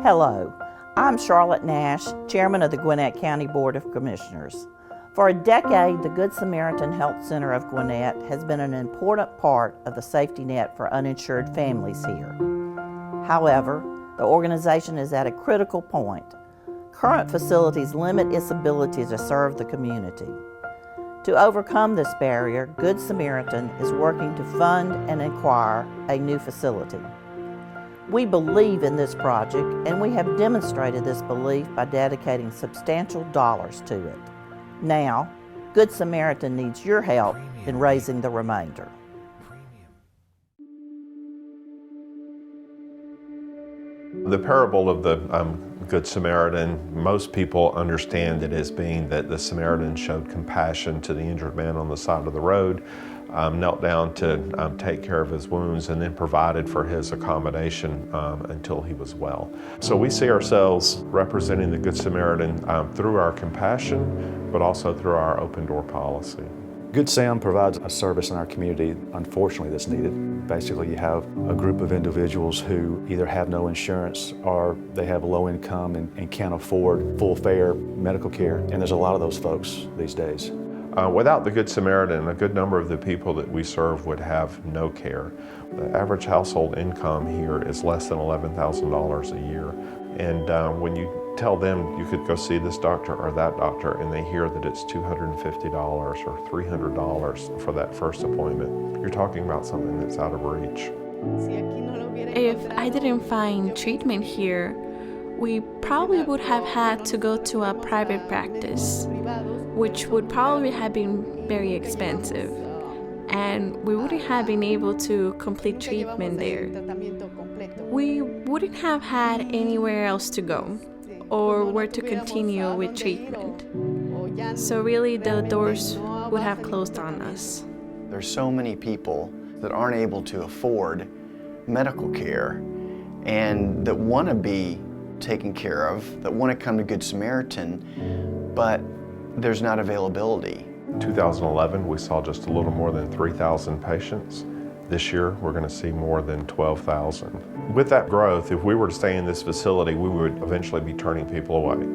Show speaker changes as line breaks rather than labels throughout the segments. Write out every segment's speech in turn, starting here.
Hello, I'm Charlotte Nash, Chairman of the Gwinnett County Board of Commissioners. For a decade, the Good Samaritan Health Center of Gwinnett has been an important part of the safety net for uninsured families here. However, the organization is at a critical point. Current facilities limit its ability to serve the community. To overcome this barrier, Good Samaritan is working to fund and acquire a new facility. We believe in this project, and we have demonstrated this belief by dedicating substantial dollars to it. Now, Good Samaritan needs your help in raising the remainder.
The parable of the Good Samaritan, most people understand it as being that the Samaritan showed compassion to the injured man on the side of the road, knelt down to take care of his wounds, and then provided for his accommodation until he was well. So we see ourselves representing the Good Samaritan through our compassion, but also through our open door policy.
Good Sam provides a service in our community, unfortunately, that's needed. Basically, you have a group of individuals who either have no insurance or they have a low income and can't afford full fare medical care, and there's a lot of those folks these days.
Without the Good Samaritan, a good number of the people that we serve would have no care. The average household income here is less than $11,000 a year. And when you tell them you could go see this doctor or that doctor, and they hear that it's $250 or $300 for that first appointment, you're talking about something that's out of reach.
If I didn't find treatment here, we probably would have had to go to a private practice, which would probably have been very expensive, and we wouldn't have been able to complete treatment there. We wouldn't have had anywhere else to go or where to continue with treatment. So really the doors would have closed on us.
There's so many people that aren't able to afford medical care and that want to be taken care of, that want to come to Good Samaritan, but there's not availability.
In 2011, we saw just a little more than 3,000 patients. This year, we're going to see more than 12,000. With that growth, if we were to stay in this facility, we would eventually be turning people away.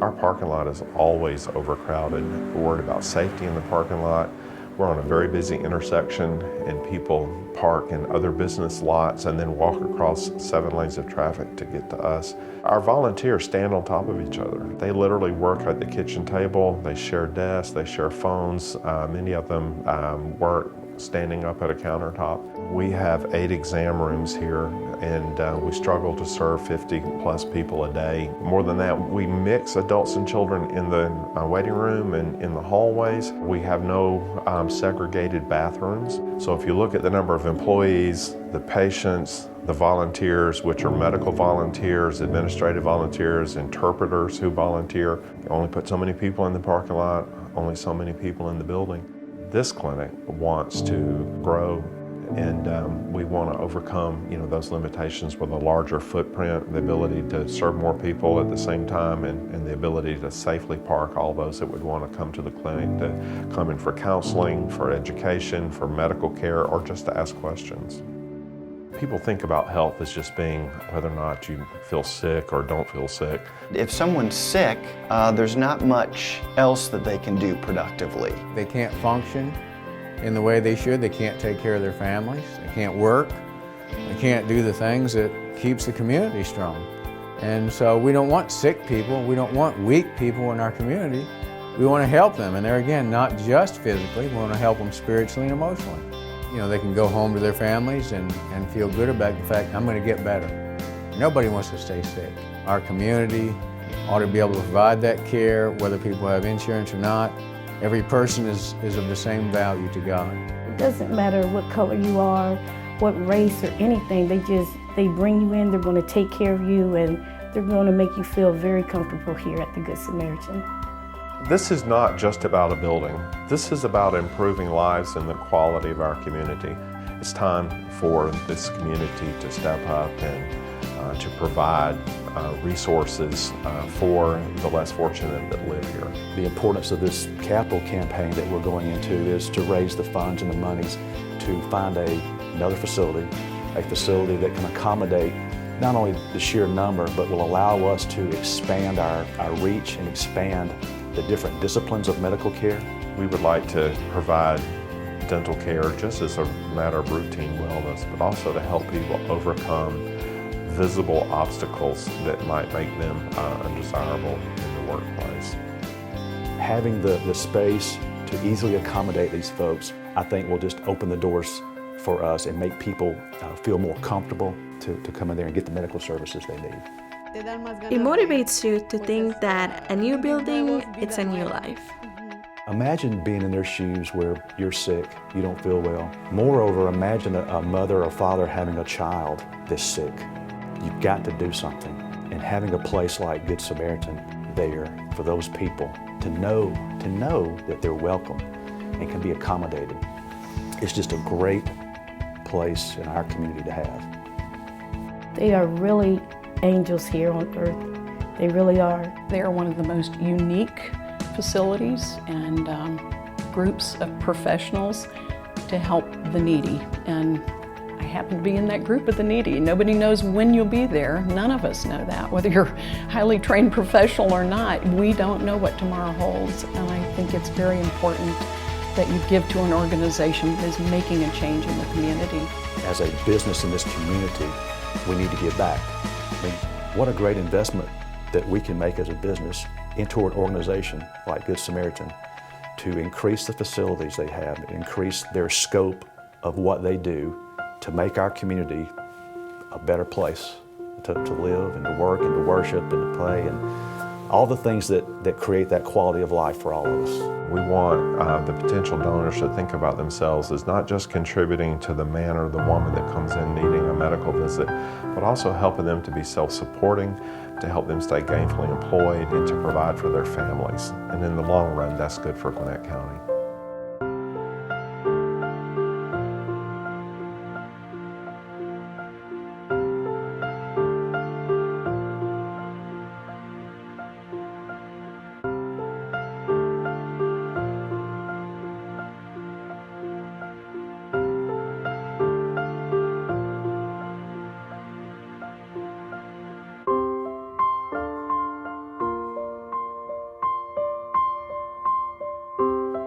Our parking lot is always overcrowded. We're worried about safety in the parking lot. We're on a very busy intersection, and people park in other business lots and then walk across 7 lanes of traffic to get to us. Our volunteers stand on top of each other. They literally work at the kitchen table. They share desks, they share phones. Many of them work standing up at a countertop. We have 8 exam rooms here, and we struggle to serve 50 plus people a day. More than that, we mix adults and children in the waiting room and in the hallways. We have no segregated bathrooms. So if you look at the number of employees, the patients, the volunteers, which are medical volunteers, administrative volunteers, interpreters who volunteer, you only put so many people in the parking lot, only so many people in the building. This clinic wants to grow, and we want to overcome, those limitations with a larger footprint, the ability to serve more people at the same time, and the ability to safely park all those that would want to come to the clinic to come in for counseling, for education, for medical care, or just to ask questions. People think about health as just being whether or not you feel sick or don't feel sick.
If someone's sick, there's not much else that they can do productively.
They can't function in the way they should. They can't take care of their families. They can't work. They can't do the things that keeps the community strong. And so we don't want sick people. We don't want weak people in our community. We want to help them. And there again, not just physically, we want to help them spiritually and emotionally. They can go home to their families and feel good about the fact, I'm going to get better. Nobody wants to stay sick. Our community ought to be able to provide that care, whether people have insurance or not. Every person is of the same value to God.
It doesn't matter what color you are, what race or anything. They bring you in, they're going to take care of you, and they're going to make you feel very comfortable here at the Good Samaritan.
This is not just about a building. This is about improving lives and the quality of our community. It's time for this community to step up and to provide resources for the less fortunate that live here.
The importance of this capital campaign that we're going into is to raise the funds and the monies to find another facility, a facility that can accommodate not only the sheer number, but will allow us to expand our reach and expand the different disciplines of medical care.
We would like to provide dental care just as a matter of routine wellness, but also to help people overcome visible obstacles that might make them undesirable in the workplace.
Having the space to easily accommodate these folks, I think will just open the doors for us and make people feel more comfortable to come in there and get the medical services they need.
It motivates you to think that a new building, it's a new life.
Imagine being in their shoes where you're sick, you don't feel well. Moreover, imagine a mother or father having a child that's sick. You've got to do something. And having a place like Good Samaritan there for those people to know that they're welcome and can be accommodated. It's just a great place in our community to have.
They are really angels here on earth. They really are.
They are one of the most unique facilities and groups of professionals to help the needy. And I happen to be in that group of the needy. Nobody knows when you'll be there. None of us know that. Whether you're a highly trained professional or not, we don't know what tomorrow holds. And I think it's very important that you give to an organization that is making a change in the community.
As a business in this community, we need to give back. I mean, what a great investment that we can make as a business into an organization like Good Samaritan to increase the facilities they have, increase their scope of what they do to make our community a better place to live and to work and to worship and to play and all the things that create that quality of life for all of us.
We want the potential donors to think about themselves as not just contributing to the man or the woman that comes in needing a medical visit, but also helping them to be self-supporting, to help them stay gainfully employed, and to provide for their families. And in the long run, that's good for Gwinnett County.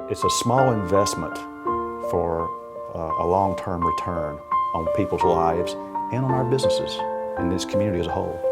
It's a small investment for a long-term return on people's lives and on our businesses and this community as a whole.